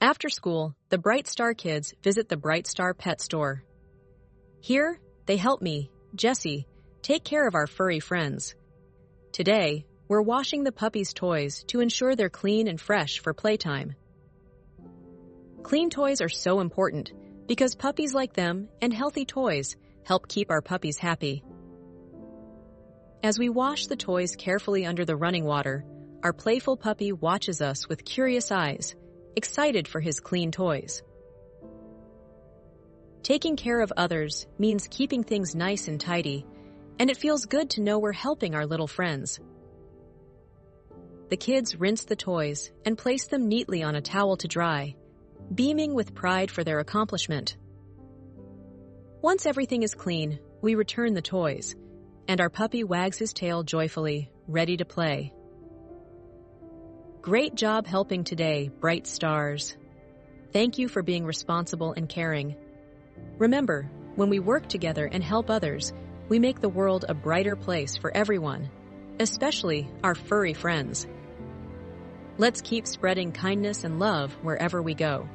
After school, the Brite Star kids visit the Brite Star Pet Store. Here, they help me, Jessi, take care of our furry friends. Today, we're washing the puppies' toys to ensure they're clean and fresh for playtime. Clean toys are so important because puppies like them and healthy toys help keep our puppies happy. As we wash the toys carefully under the running water, our playful puppy watches us with curious eyes, excited for his clean toys. Taking care of others means keeping things nice and tidy, and it feels good to know we're helping our little friends. The kids rinse the toys and place them neatly on a towel to dry, beaming with pride for their accomplishment. Once everything is clean, we return the toys, and our puppy wags his tail joyfully, ready to play. Great job helping today, Brite Stars. Thank you for being responsible and caring. Remember, when we work together and help others, we make the world a brighter place for everyone, especially our furry friends. Let's keep spreading kindness and love wherever we go.